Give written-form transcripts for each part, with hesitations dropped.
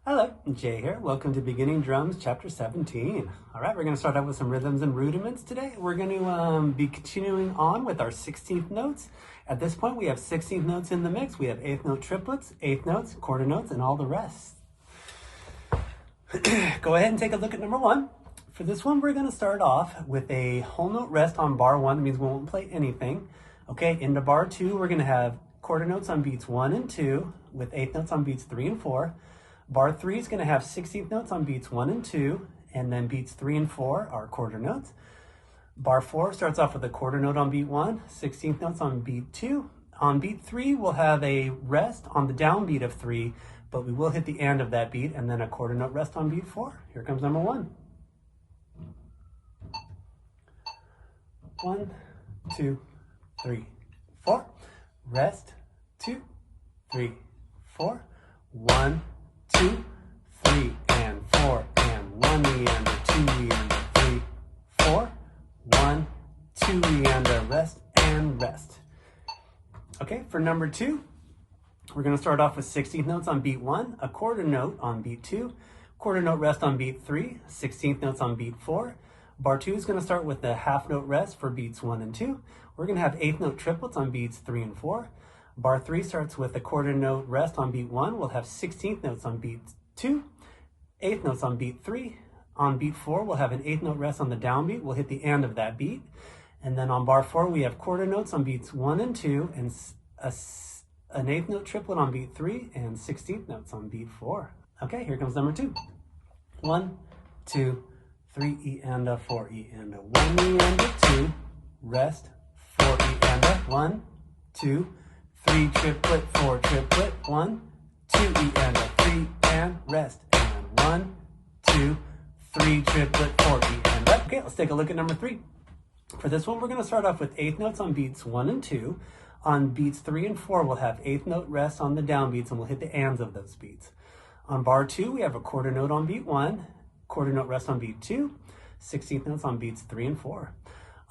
Hello, Jay here. Welcome to Beginning Drums, Chapter 17. All right, we're going to start out with some rhythms and rudiments today. We're going to be continuing on with our 16th notes. At this point, we have 16th notes in the mix. We have 8th note triplets, 8th notes, quarter notes, and all the rest. Go ahead and take a look at number 1. For this one, we're going to start off with a whole note rest on bar 1. That means we won't play anything. Okay, into bar 2, we're going to have quarter notes on beats 1 and 2 with 8th notes on beats 3 and 4. Bar 3 is going to have 16th notes on beats 1 and 2, and then beats 3 and 4 are quarter notes. Bar 4 starts off with a quarter note on beat 1, 16th notes on beat 2. On beat 3, we'll have a rest on the downbeat of 3, but we will hit the end of that beat, and then a quarter note rest on beat 4. Here comes number 1. 1, 2, 3, 4. Rest, 2, 3, 4. 1, 2, 3, and 4, and 1 meander, 2 meander, 3, 4, 1, 2 meander, rest, and rest. Okay, for number 2, we're going to start off with 16th notes on beat 1, a quarter note on beat 2, quarter note rest on beat 3, 16th notes on beat 4. Bar 2 is going to start with a half note rest for beats 1 and 2. We're going to have 8th note triplets on beats 3 and 4. Bar 3 starts with a quarter note rest on beat 1. We'll have 16th notes on beat 2, 8th notes on beat 3. On beat 4, we'll have an 8th note rest on the downbeat. We'll hit the end of that beat. And then on bar 4, we have quarter notes on beats 1 and 2, and an 8th note triplet on beat 3, and 16th notes on beat 4. Okay, here comes number 2. 1, 2, 3, E and a 4, E and a 1, E and a 2, rest, 4, E and a 1, 2, 3 triplet, 4 triplet, 1, 2 E and a 3 and rest, and 1, 2, 3 triplet, 4 E and up. Okay, let's take a look at number 3. For this one, we're going to start off with 8th notes on beats 1 and 2. On beats 3 and 4, we'll have 8th note rest on the downbeats, and we'll hit the ands of those beats. On bar 2, we have a quarter note on beat 1, quarter note rest on beat 2, 16th notes on beats 3 and 4.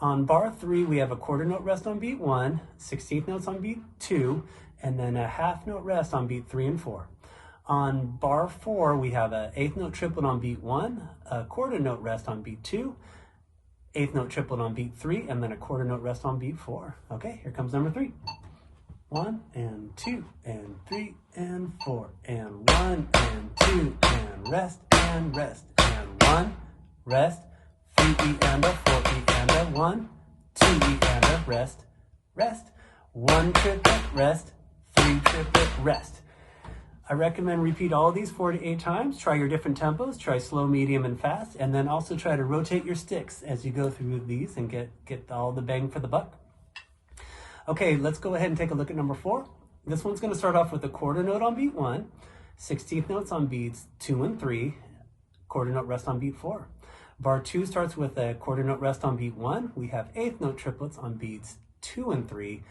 On bar 3, we have a quarter note rest on beat 1, 16th notes on beat 2, and then a half note rest on beat 3 and 4. On bar 4, we have an 8th note triplet on beat 1, a quarter note rest on beat 2, 8th note triplet on beat 3, and then a quarter note rest on beat 4. Okay, here comes number 3. 1 and 2 and 3 and 4 and 1 and 2 and rest, and 1, rest, 3 E and a 4 E and a 1, 2 E and a rest, 1 triplet, rest, 3 triplet, rest. I recommend repeat all of these 4 to 8 times. Try your different tempos, try slow, medium, and fast, and then also try to rotate your sticks as you go through these and get all the bang for the buck. Okay, let's go ahead and take a look at number 4. This one's going to start off with a quarter note on beat 1, 16th notes on beats 2 and 3, quarter note rest on beat 4. Bar 2 starts with a quarter note rest on beat 1. We have 8th note triplets on beats 2 and 3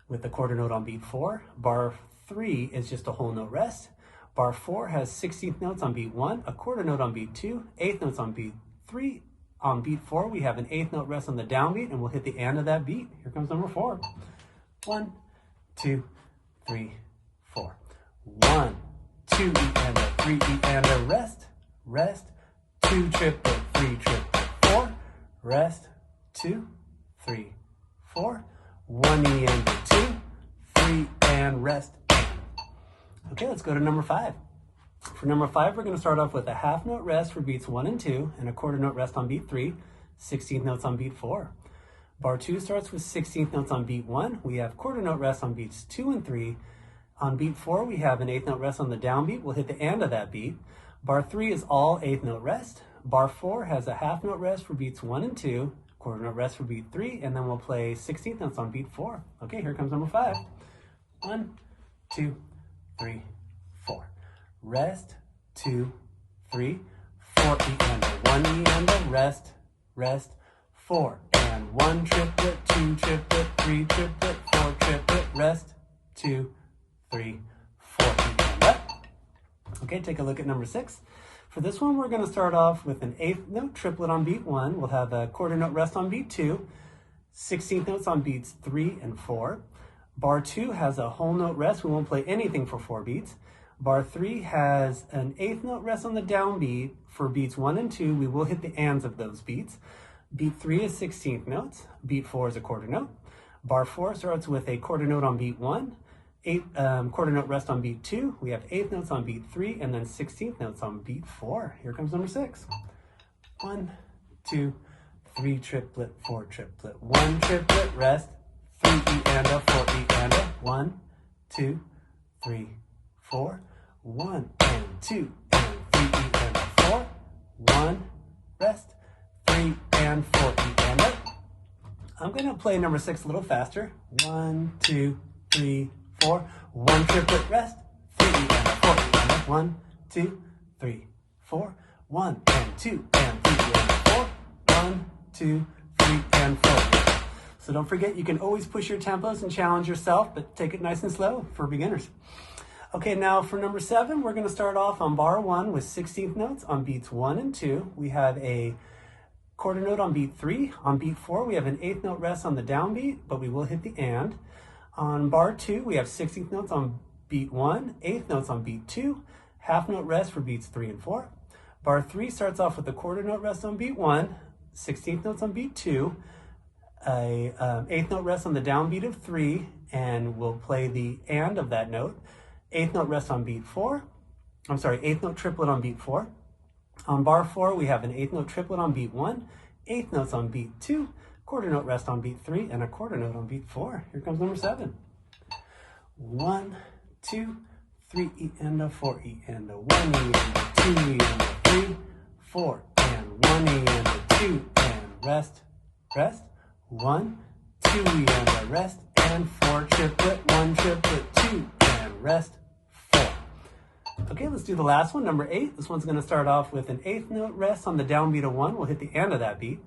with a quarter note on beat 4. Bar 3 is just a whole note rest. Bar 4 has 16th notes on beat 1, a quarter note on beat 2, 8th notes on beat 3. On beat 4, we have an 8th note rest on the downbeat, and we'll hit the end of that beat. Here comes number 4. 1, 2, 3, 4. 1, 2, E and a 3, E and a rest, 2 triplet, 3 triplet, 4, rest, 2, 3, 4, 1 E and a 2, 3 and rest. Okay, let's go to number 5. For number 5, we're going to start off with a half note rest for beats 1 and 2, and a quarter note rest on beat 3, 16th notes on beat 4. Bar 2 starts with 16th notes on beat 1. We have quarter note rest on beats 2 and 3. On beat 4, we have an 8th note rest on the downbeat. We'll hit the end of that beat. Bar 3 is all 8th note rest. Bar 4 has a half note rest for beats 1 and 2, quarter note rest for beat 3, and then we'll play 16th notes on beat 4. Okay, here comes number 5. 1, 2, 3, 4. Rest, 2, 3, 4 E and a 1 E and a rest, 4 and 1 triplet, 2 triplet, 3 triplet, 4 triplet, rest, 2, 3, 4 E and up. Okay, take a look at number 6. For this one, we're going to start off with an 8th note triplet on beat 1. We'll have a quarter note rest on beat 2, 16th notes on beats 3 and 4. Bar 2 has a whole note rest. We won't play anything for 4 beats. Bar 3 has an eighth note rest on the downbeat. For beats 1 and 2, we will hit the ands of those beats. Beat 3 is 16th notes. Beat 4 is a quarter note. Bar 4 starts with a quarter note on beat 1, quarter note rest on beat 2. We have eighth notes on beat 3, and then 16th notes on beat 4. Here comes number 6. 1, 2, 3 triplet, 4 triplet, 1 triplet, rest, 3 E and a, 4 E and a, 1, 2, 3, 4, 1 and 2 and 3 E and a, 4, 1, rest, 3 and 4 E and a. I'm going to play number 6 a little faster. 1, 2, 3, 4, 1 triplet, rest, 3 E and a, 4 E and a, 1, 2, 3, 4, 1 and 2 and 3 E and a, 4, 1, 2, 3 and 4. So don't forget, you can always push your tempos and challenge yourself, but take it nice and slow for beginners. Okay, now for number 7, we're going to start off on bar 1 with 16th notes on beats 1 and 2. We have a quarter note on beat 3. On beat 4, we have an eighth note rest on the downbeat, but we will hit the and. On bar 2, we have 16th notes on beat 1, eighth notes on beat 2, half note rest for beats 3 and 4. Bar 3 starts off with a quarter note rest on beat 1, 16th notes on beat 2, a eighth note rest on the downbeat of 3, and we'll play the and of that note. Eighth note rest on beat 4. Eighth note triplet on beat 4. On bar 4, we have an eighth note triplet on beat 1, eighth notes on beat 2, quarter note rest on beat 3, and a quarter note on beat 4. Here comes number 7. 1, 2, 3 E and a, 4 E and a, 1 E and a, 2 E and a, 3, 4 and 1 E and a, 2 and rest, rest, 1, 2 E and a, rest, and 4 triplet, 1 triplet, 2 and rest, 4. Okay, let's do the last one, number 8. This one's going to start off with an eighth note rest on the downbeat of 1. We'll hit the end of that beat.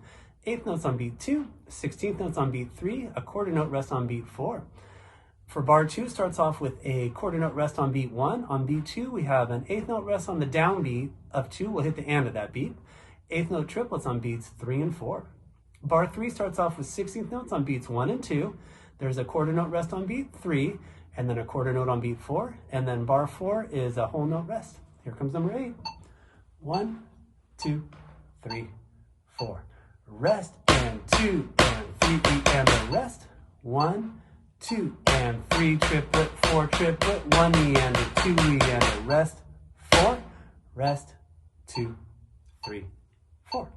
Eighth notes on beat 2, 16th notes on beat 3, a quarter note rest on beat 4. For bar 2, starts off with a quarter note rest on beat 1. On beat 2, we have an eighth note rest on the downbeat of 2. We'll hit the end of that beat. Eighth note triplets on beats 3 and 4. Bar 3 starts off with 16th notes on beats 1 and 2. There's a quarter note rest on beat 3, and then a quarter note on beat 4, and then bar 4 is a whole note rest. Here comes number 8. 1, 2, 3, 4. Rest, and 2, and 3, E and a, rest. 1, 2, and 3 triplet, 4 triplet, 1 E and a, 2 E and a, rest, 4, rest, 2, 3, 4.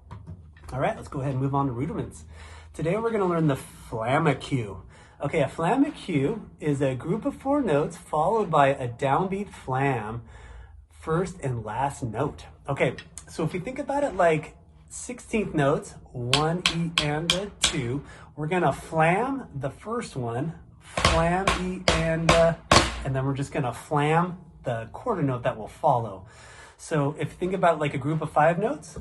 All right, let's go ahead and move on to rudiments. Today we're going to learn the Flamacue. Okay, a Flamacue is a group of 4 notes followed by a downbeat flam, first and last note. Okay, so if we think about it like 16th notes, 1 E and a, 2, we're going to flam the first one, flam E and then we're just going to flam the quarter note that will follow. So if you think about it like a group of 5 notes,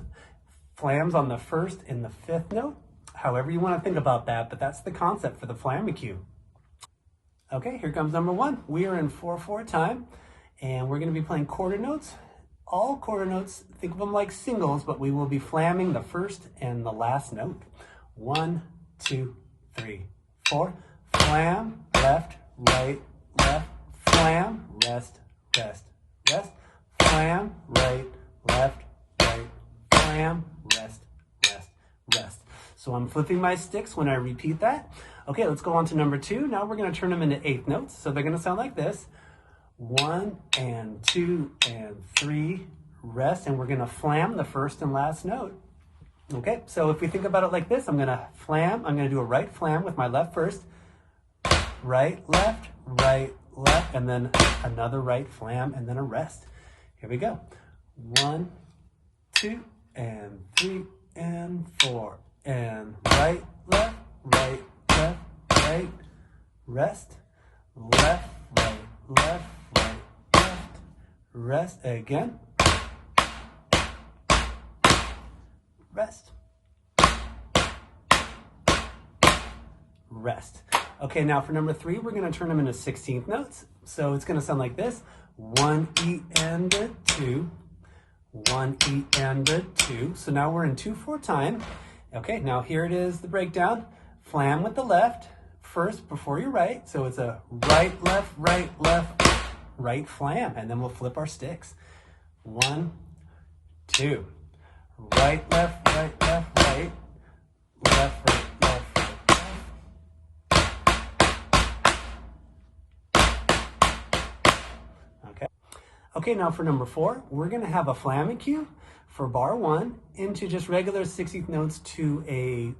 flams on the first and the 5th note, however you want to think about that, but that's the concept for the Flamacue. Okay, here comes number 1. We are in 4/4 time, and we're going to be playing quarter notes. All quarter notes, think of them like singles, but we will be flamming the first and the last note. 1, 2, 3, 4. Flam, left, right, left, flam, rest, rest, rest. Flam, right, left, right, flam, rest, rest, rest. So I'm flipping my sticks when I repeat that. Okay, let's go on to number 2. Now we're going to turn them into 8th notes. So they're going to sound like this. 1 and 2 and 3, rest, and we're going to flam the first and last note. Okay, so if we think about it like this, I'm going to flam, I'm going to do a right flam with my left first, right, left, and then another right flam, and then a rest. Here we go. 1, 2, and 3, and 4, and right, left, right, rest, left, right, left, rest again, rest, rest. Okay, now for number 3, we're going to turn them into 16th notes. So it's going to sound like this. 1 E and a 2, 1 E and a 2. So now we're in 2/4 time. Okay, now here it is, the breakdown. Flam with the left first before your right. So it's a right, left, right flam, and then we'll flip our sticks. 1, 2. Right, left, right, left, right. Left, right, left, right, left. Okay. Okay, now for number 4, we're going to have a Flamacue for bar 1 into just regular 16th notes to a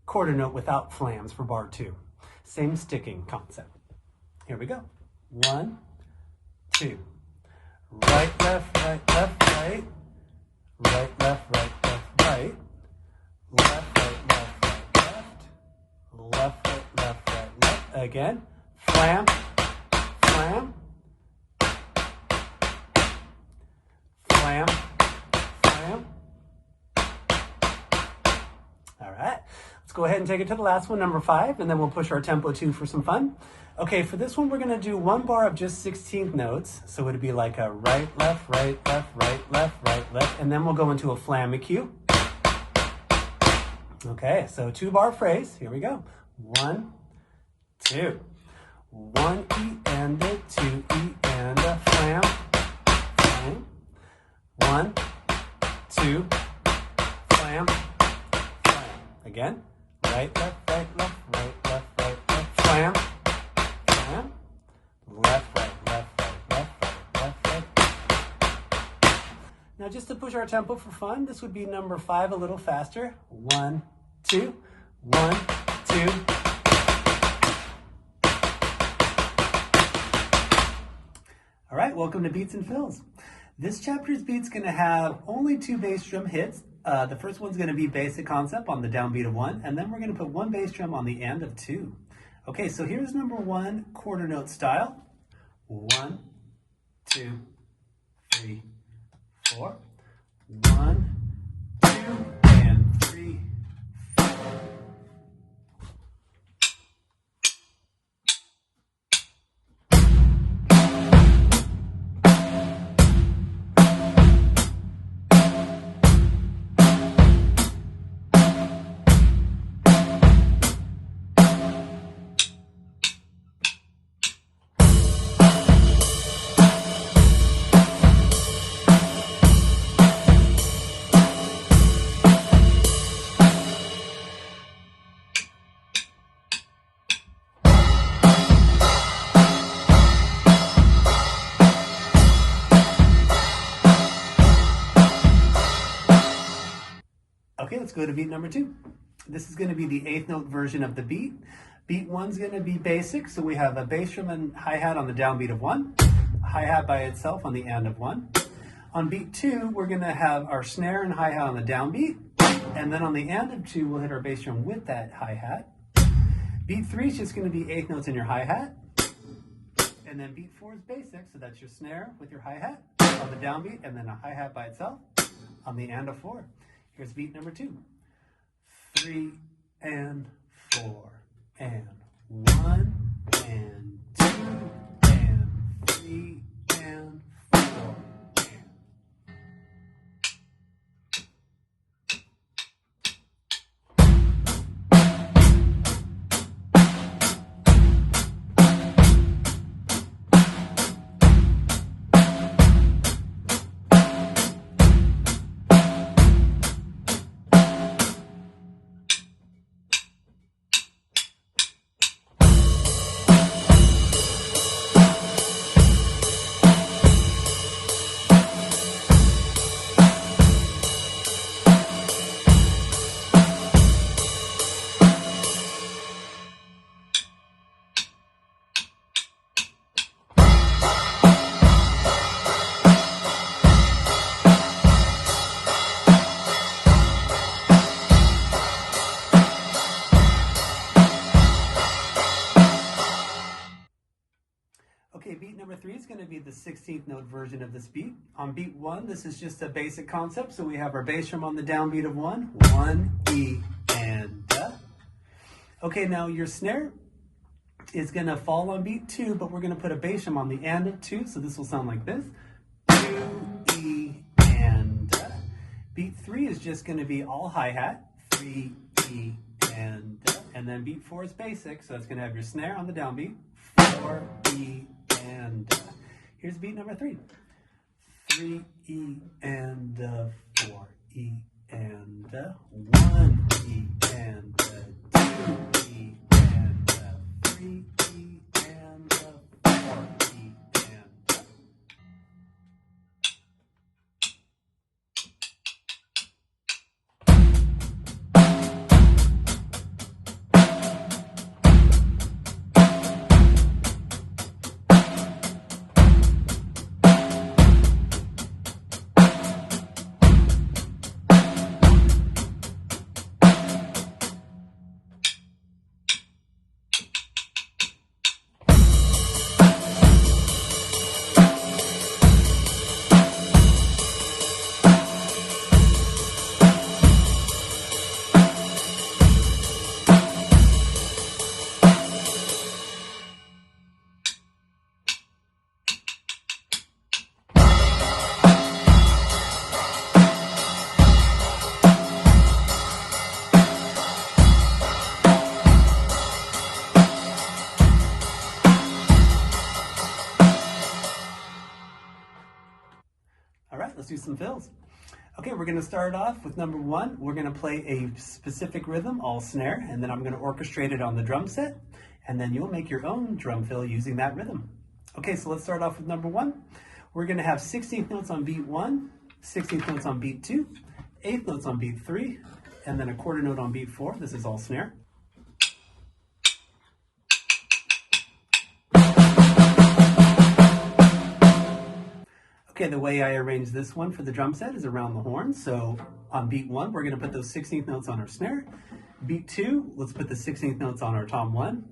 quarter note without flams for bar 2. Same sticking concept. Here we go. 1, 2. Right, left, right, left, right. Right, left, right, left, right. Left, right, left, right, left. Left, right, left, right, left. Again. Flam, flam. Flam, flam. All right. Let's go ahead and take it to the last one, number 5, and then we'll push our tempo 2 for some fun. Okay, for this one, we're going to do one bar of just 16th notes. So it'd be like a right, left, right, left, right, left, right, left, and then we'll go into a Flamacue. Okay, so 2-bar phrase. Here we go. 1, 2. 1 E and a 2 E and a flam, flam. 1, 2, flam, flam. Again. Right, left, right, left, right, left, right, left, flam, flam. Left, right, left, right, left, right, left, right. Now just to push our tempo for fun, this would be number 5 a little faster. 1, 2, 1, 2. All right, welcome to Beats and Fills. This chapter's beat's going to have only 2 bass drum hits. The first one's going to be basic concept on the downbeat of 1, and then we're going to put 1 bass drum on the end of 2. Okay, so here's number 1, quarter note style. 1, 2, 3, 4. 1, 2, and 3, 4. Okay, let's go to beat number 2. This is going to be the 8th note version of the beat. Beat 1's going to be basic, so we have a bass drum and hi-hat on the downbeat of 1, hi-hat by itself on the end of 1. On beat 2, we're going to have our snare and hi-hat on the downbeat, and then on the end of 2, we'll hit our bass drum with that hi-hat. Beat 3 is just going to be 8th notes in your hi-hat, and then beat 4 is basic, so that's your snare with your hi-hat on the downbeat, and then a hi-hat by itself on the end of 4. Here's beat number 2. 3 and 4 and 1 and 2 and 3 and 4 and. Okay, beat number 3 is going to be the 16th note version of this beat. On beat 1, this is just a basic concept. So we have our bass drum on the downbeat of 1, 1, E, and da. Okay, now your snare is going to fall on beat 2, but we're going to put a bass drum on the end of 2. So this will sound like this. 2, E, and da. Beat 3 is just going to be all hi-hat. 3, E, and da. And then beat 4 is basic. So it's going to have your snare on the downbeat. 4, E, and Here's beat number 3. 3 E and 4 E and 1 E and 2 E and 3 E and 4 E and All right, let's do some fills. Okay, we're going to start off with number 1. We're going to play a specific rhythm, all snare, and then I'm going to orchestrate it on the drum set, and then you'll make your own drum fill using that rhythm. Okay, so let's start off with number 1. We're going to have 16th notes on beat 1, 16th notes on beat 2, 8th notes on beat 3, and then a quarter note on beat 4. This is all snare. Okay, the way I arrange this one for the drum set is around the horn. So on beat 1, we're going to put those 16th notes on our snare. Beat 2, let's put the 16th notes on our tom 1.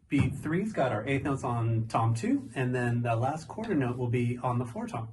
Beat 3's got our 8th notes on tom 2, and then the last quarter note will be on the 4 tom.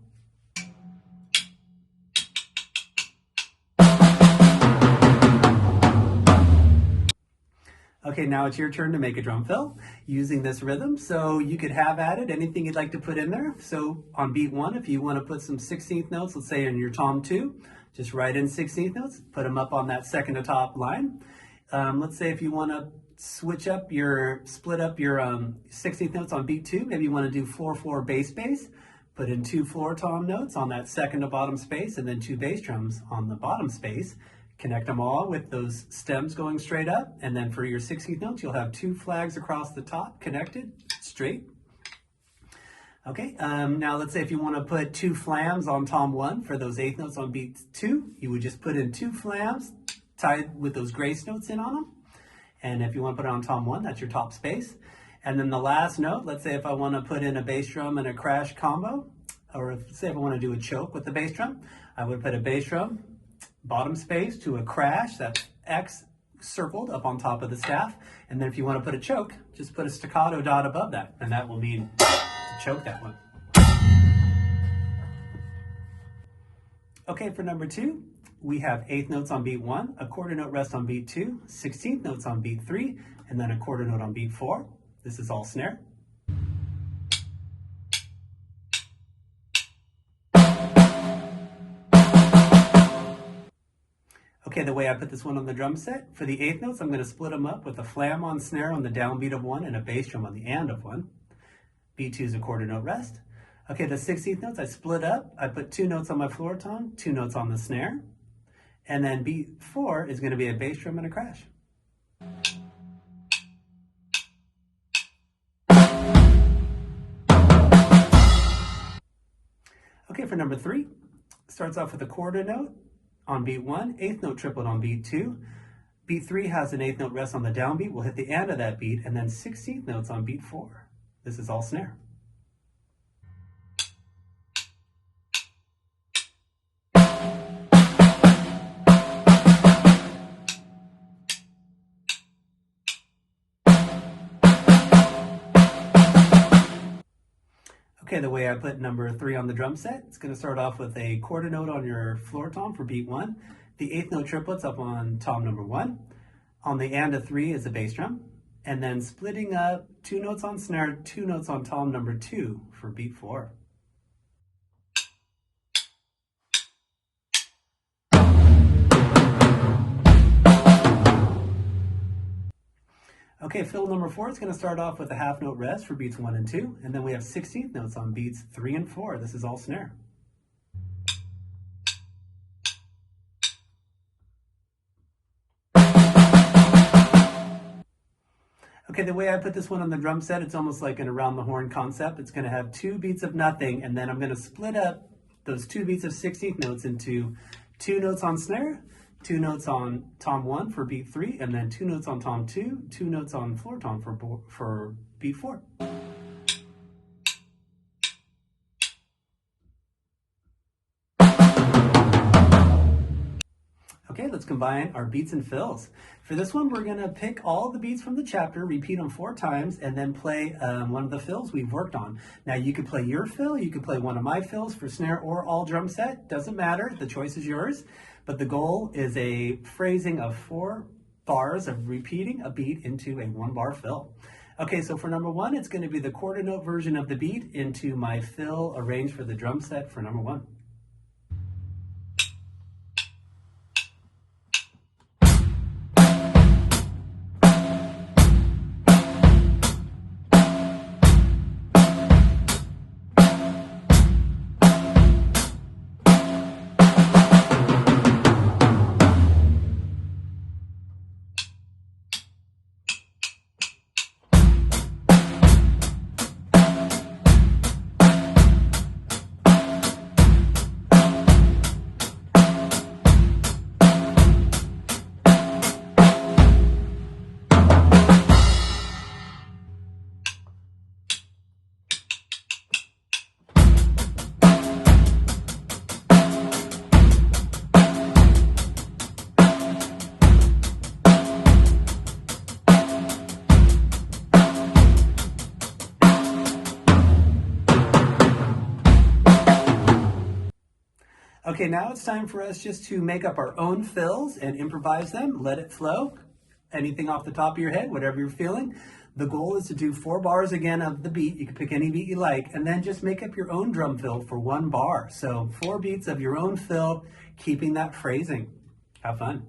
Okay, now it's your turn to make a drum fill using this rhythm. So you could have at it anything you'd like to put in there. So on beat 1, if you want to put some 16th notes, let's say in your tom 2, just write in 16th notes, put them up on that second to top line. Let's say if you want to split up your 16th notes on beat 2, maybe you want to do 4/4 bass, put in 2 floor tom notes on that second to bottom space, and then 2 bass drums on the bottom space. Connect them all with those stems going straight up, and then for your 16th notes, you'll have 2 flags across the top connected straight. Okay, now let's say if you want to put 2 flams on tom 1 for those 8th notes on beat 2, you would just put in 2 flams tied with those grace notes in on them. And if you want to put it on tom 1, that's your top space. And then the last note, let's say if I want to put in a bass drum and a crash combo, or say if I want to do a choke with the bass drum, I would put a bass drum, bottom space to a crash, that's X circled up on top of the staff. And then if you want to put a choke, just put a staccato dot above that, and that will mean to choke that one. Okay, for number 2, we have 8th notes on beat 1, a quarter note rest on beat 2, 16th notes on beat 3, and then a quarter note on beat 4. This is all snare. Okay, the way I put this one on the drum set, for the 8th notes, I'm going to split them up with a flam on snare on the downbeat of 1 and a bass drum on the and of 1. Beat 2 is a quarter note rest. Okay, the 16th notes I split up. I put 2 notes on my floor tom, 2 notes on the snare. And then beat 4 is going to be a bass drum and a crash. Okay, for number 3, starts off with a quarter note on beat 1, 8th note triplet on beat 2. Beat 3 has an 8th note rest on the downbeat. We'll hit the and of that beat, and then 16th notes on beat 4. This is all snare. Okay, the way I put number 3 on the drum set, it's going to start off with a quarter note on your floor tom for beat 1. The 8th note triplets up on tom number 1. On the and of 3 is a bass drum. And then splitting up 2 notes on snare, 2 notes on tom number 2 for beat 4. Okay, fill number 4 is going to start off with a half note rest for beats 1 and 2, and then we have 16th notes on beats 3 and 4. This is all snare. Okay, the way I put this one on the drum set, it's almost like an around the horn concept. It's going to have 2 beats of nothing, and then I'm going to split up those 2 beats of 16th notes into 2 notes on snare, 2 notes on tom 1 for beat 3, and then 2 notes on tom 2, 2 notes on floor tom for beat 4. Okay, let's combine our beats and fills. For this one, we're gonna pick all the beats from the chapter, repeat them 4 times, and then play one of the fills we've worked on. Now you could play your fill, you could play one of my fills for snare or all drum set, doesn't matter, the choice is yours. But the goal is a phrasing of 4 bars of repeating a beat into a 1-bar fill. Okay, so for number 1, it's gonna be the quarter note version of the beat into my fill arranged for the drum set for number 1. Okay, now it's time for us just to make up our own fills and improvise them, let it flow. Anything off the top of your head, whatever you're feeling. The goal is to do 4 bars again of the beat. You can pick any beat you like, and then just make up your own drum fill for 1 bar. So 4 beats of your own fill, keeping that phrasing. Have fun.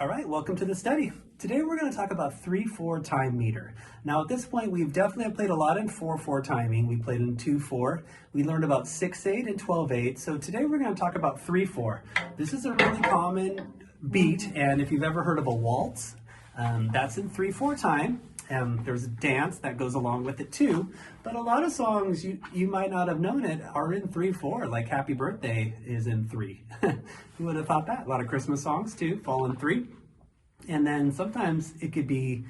All right, welcome to the study. Today we're going to talk about 3/4 time meter. Now at this point we've definitely played a lot in 4/4 timing. We played in 2/4. We learned about 6/8 and 12/8. So today we're going to talk about 3/4. This is a really common beat, and if you've ever heard of a waltz, that's in 3/4 time. There's a dance that goes along with it too, but a lot of songs you might not have known it are in 3/4, like Happy Birthday is in 3. Who would have thought that? A lot of Christmas songs too fall in 3. And then sometimes it could be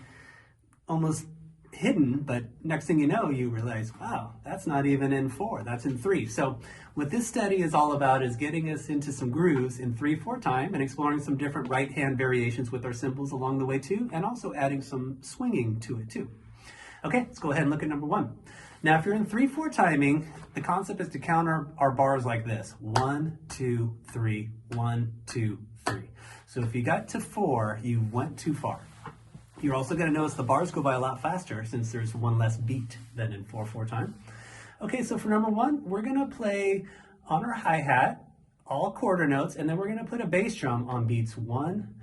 almost hidden, but next thing you know, you realize, wow, that's not even in 4, that's in 3. So what this study is all about is getting us into some grooves in 3/4 time and exploring some different right hand variations with our cymbals along the way too, and also adding some swinging to it too. Okay, let's go ahead and look at number 1. Now if you're in 3/4 timing, the concept is to count our bars like this: 1, 2, 3, 1, 2, 3. So if you got to 4, you went too far. You're also going to notice the bars go by a lot faster since there's 1 less beat than in 4/4 time. Okay, so for number 1, we're going to play on our hi-hat all quarter notes, and then we're going to put a bass drum on beats 1,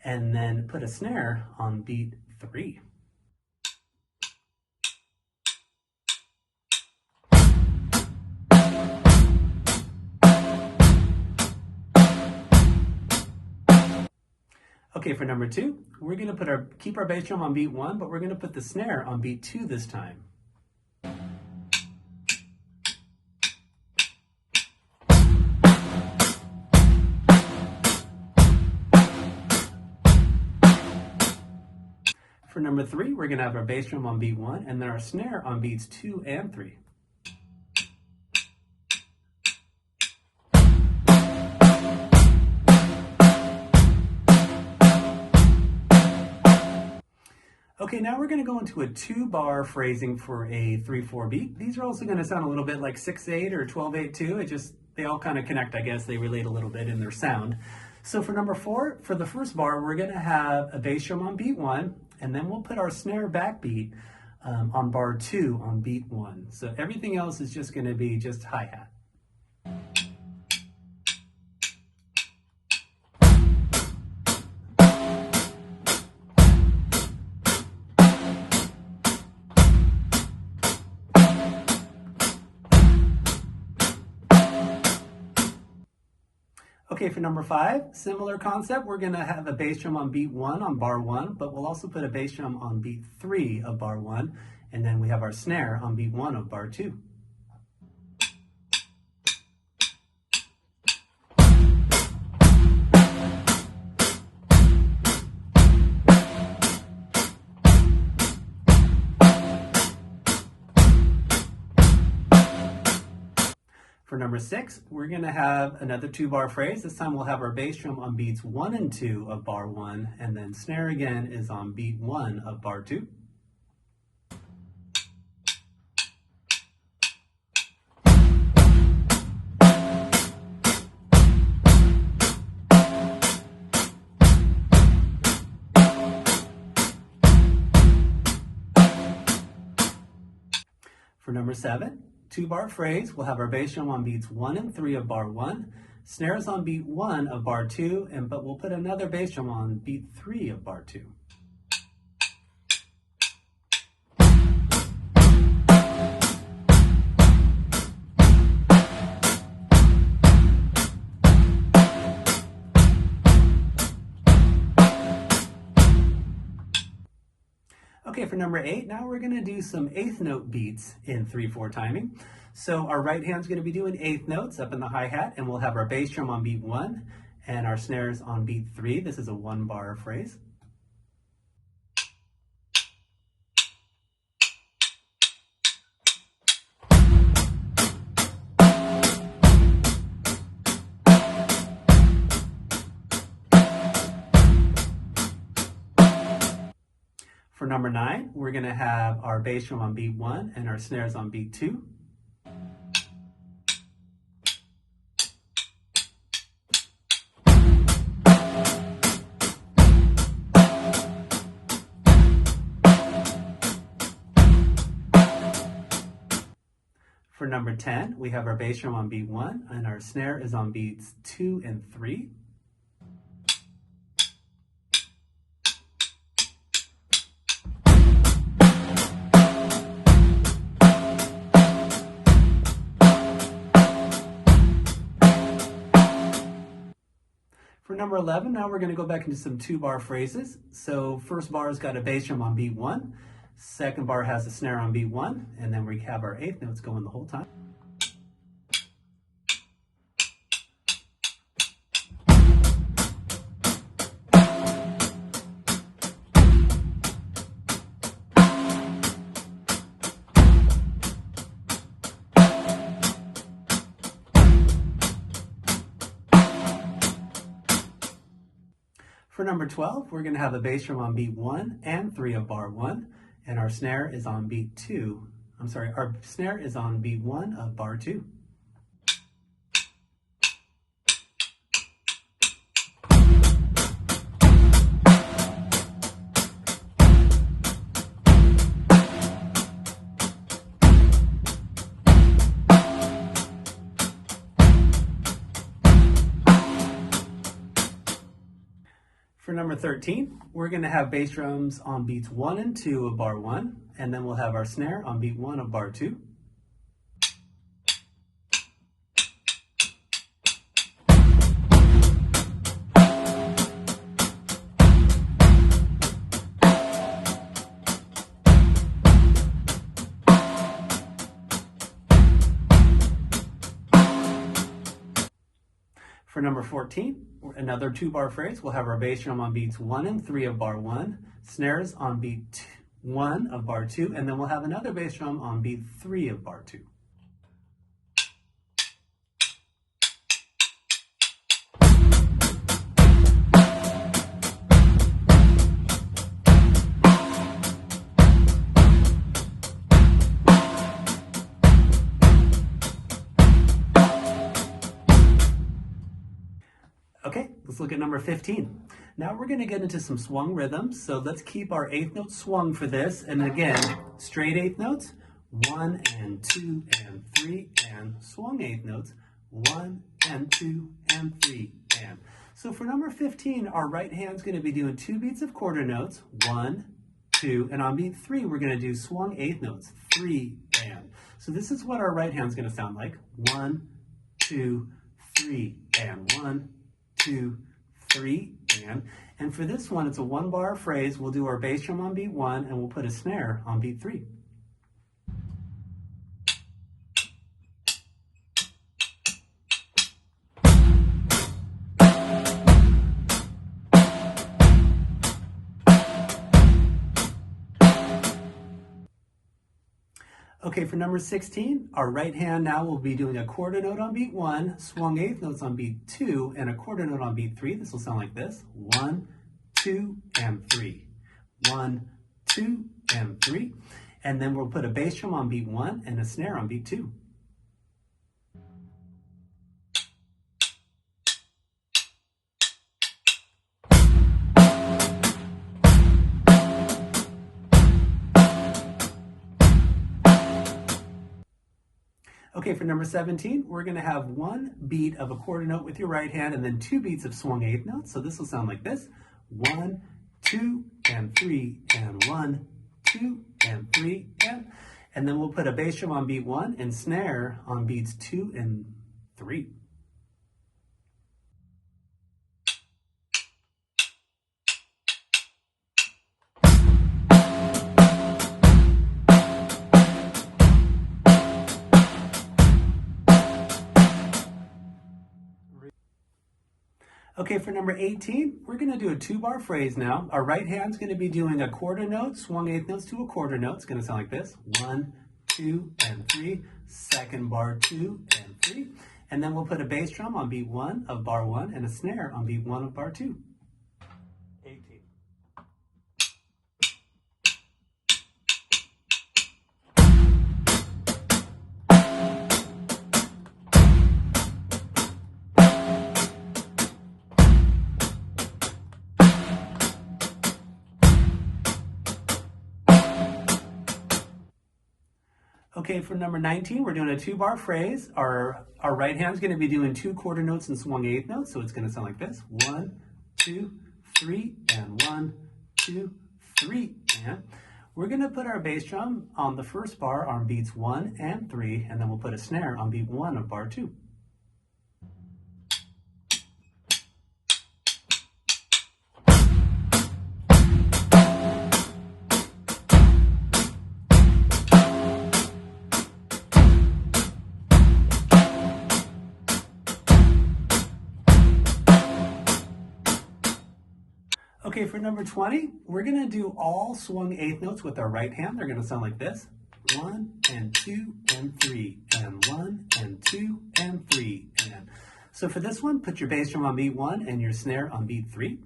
and then put a snare on beat 3. Okay, for number 2, we're going to keep our bass drum on beat 1, but we're going to put the snare on beat 2 this time. For number 3, we're going to have our bass drum on beat 1 and then our snare on beats 2 and 3. Okay, now we're going to go into a 2-bar phrasing for a 3/4 beat. These are also going to sound a little bit like 6/8 or 12/8 too. They all kind of connect, I guess. They relate a little bit in their sound. So for number 4, for the first bar, we're going to have a bass drum on beat 1, and then we'll put our snare backbeat on bar 2 on beat 1. So everything else is just going to be just hi-hat. Okay, for number 5, similar concept. We're going to have a bass drum on beat 1 on bar 1, but we'll also put a bass drum on beat 3 of bar 1, and then we have our snare on beat 1 of bar 2. For number 6, we're going to have another 2-bar phrase. This time we'll have our bass drum on beats 1 and 2 of bar 1, and then snare again is on beat 1 of bar 2. For number 7, 2-bar phrase, we'll have our bass drum on beats 1 and 3 of bar 1, snares on beat 1 of bar 2, but we'll put another bass drum on beat 3 of bar 2. Okay, for number 8, now we're going to do some 8th note beats in 3/4 timing. So our right hand's going to be doing 8th notes up in the hi-hat, and we'll have our bass drum on beat 1 and our snares on beat 3. This is a 1-bar phrase. For number 9, we're going to have our bass drum on beat 1 and our snares on beat 2. For number 10, we have our bass drum on beat 1 and our snare is on beats 2 and 3. For number 11, now we're going to go back into some 2-bar phrases. So first bar's got a bass drum on beat 1, second bar has a snare on beat 1, and then we have our 8th notes going the whole time. For number 12, we're going to have a bass drum on beat 1 and 3 of bar 1, and our snare is on beat 2. Our snare is on beat 1 of bar 2. For number 13, we're going to have bass drums on beats 1 and 2 of bar 1, and then we'll have our snare on beat 1 of bar 2. For number 14, another 2-bar phrase, we'll have our bass drum on beats 1 and 3 of bar 1, snares on beat 1 of bar 2, and then we'll have another bass drum on beat 3 of bar 2. Okay, let's look at number 15. Now we're going to get into some swung rhythms, so let's keep our eighth note swung for this. And again, straight eighth notes, 1 and 2 and 3, and swung eighth notes, 1 and 2 and 3, and. So for number 15, our right hand's going to be doing 2 beats of quarter notes, 1, 2, and on beat 3, we're going to do swung eighth notes, 3, and. So this is what our right hand's going to sound like, 1, 2, 3, and 1, 2, 3, and for this one, it's a 1-bar phrase. We'll do our bass drum on beat 1, and we'll put a snare on beat 3. Okay, for number 16, our right hand now will be doing a quarter note on beat 1, swung eighth notes on beat 2, and a quarter note on beat 3. This will sound like this, 1, 2, and 3. 1, 2, and 3. And then we'll put a bass drum on beat 1 and a snare on beat 2. Okay, for number 17, we're going to have 1 beat of a quarter note with your right hand and then 2 beats of swung eighth notes. So this will sound like this, 1, 2, and 3, and 1, 2, and 3, and then we'll put a bass drum on beat 1 and snare on beats 2 and 3. Okay, for number 18, we're going to do a 2-bar phrase now. Our right hand's going to be doing a quarter note, swung eighth notes to a quarter note. It's going to sound like this, 1, 2, and 3, second bar 2 and 3. And then we'll put a bass drum on beat 1 of bar 1 and a snare on beat 1 of bar 2. 18. Okay, for number 19, we're doing a 2-bar phrase. Our right hand's going to be doing 2 quarter notes and swung eighth notes, so it's going to sound like this, 1, 2, 3, and 1, 2, 3, and. We're going to put our bass drum on the first bar on beats 1 and 3, and then we'll put a snare on beat 1 of bar 2. Okay, for number 20, we're going to do all swung eighth notes with our right hand. They're going to sound like this, 1 and 2 and 3, and 1 and 2 and 3, and. So for this one, put your bass drum on beat 1 and your snare on beat 3.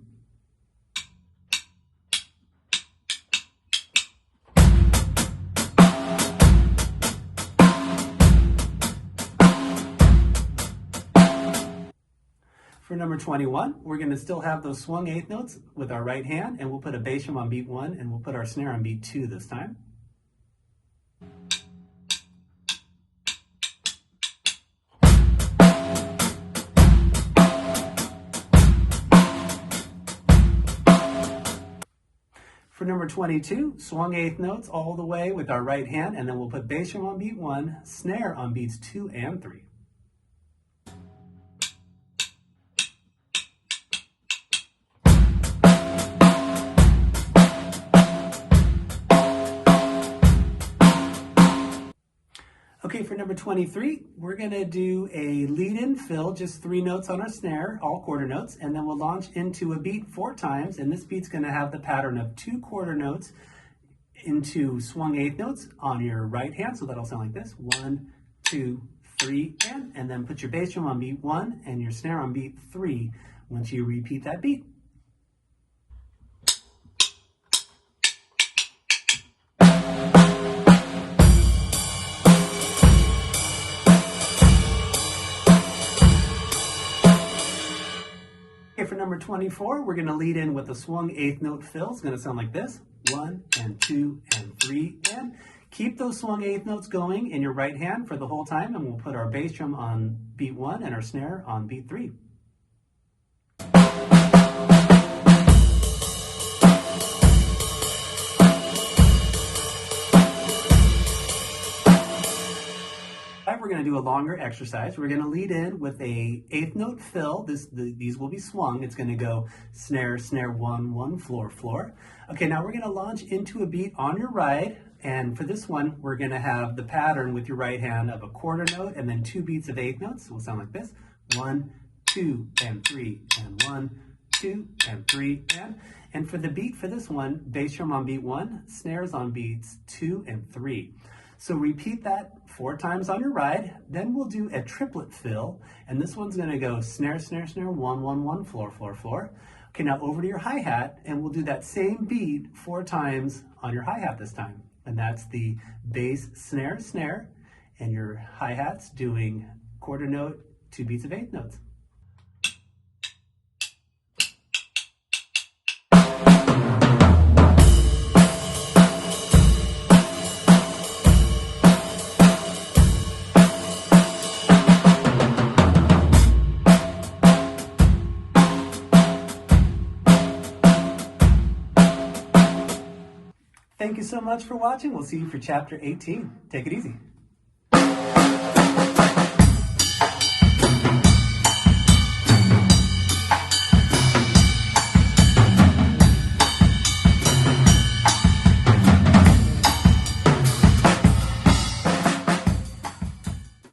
For number 21, we're going to still have those swung eighth notes with our right hand, and we'll put a bass drum on beat 1, and we'll put our snare on beat 2 this time. For number 22, swung eighth notes all the way with our right hand, and then we'll put bass drum on beat 1, snare on beats 2 and 3. Okay, for number 23, we're going to do a lead-in fill, just 3 notes on our snare, all quarter notes, and then we'll launch into a beat 4 times, and this beat's going to have the pattern of 2 quarter notes into swung eighth notes on your right hand, so that'll sound like this, 1, 2, 3, and then put your bass drum on beat 1 and your snare on beat 3 once you repeat that beat. Okay, for number 24, we're going to lead in with a swung eighth note fill. It's going to sound like this. 1 and 2 and 3 and keep those swung eighth notes going in your right hand for the whole time, and we'll put our bass drum on beat 1 and our snare on beat 3. We're going to do a longer exercise. We're going to lead in with a eighth note fill. These will be swung. It's going to go snare, snare, 1, 1, floor, floor. Okay, now we're going to launch into a beat on your right. And for this one, we're going to have the pattern with your right hand of a quarter note and then 2 beats of eighth notes. So we'll sound like this. 1, 2, and 3, and 1, 2, and 3, and for the beat for this one, bass drum on beat 1, snares on beats 2 and 3. So repeat that 4 times on your ride, then we'll do a triplet fill, and this one's gonna go snare, snare, snare, 1, 1, 1, floor, floor, floor. Okay, now over to your hi-hat, and we'll do that same beat 4 times on your hi-hat this time. And that's the bass, snare, snare, and your hi-hat's doing quarter note, 2 beats of eighth notes. Thank you so much for watching. We'll see you for chapter 18. Take it easy.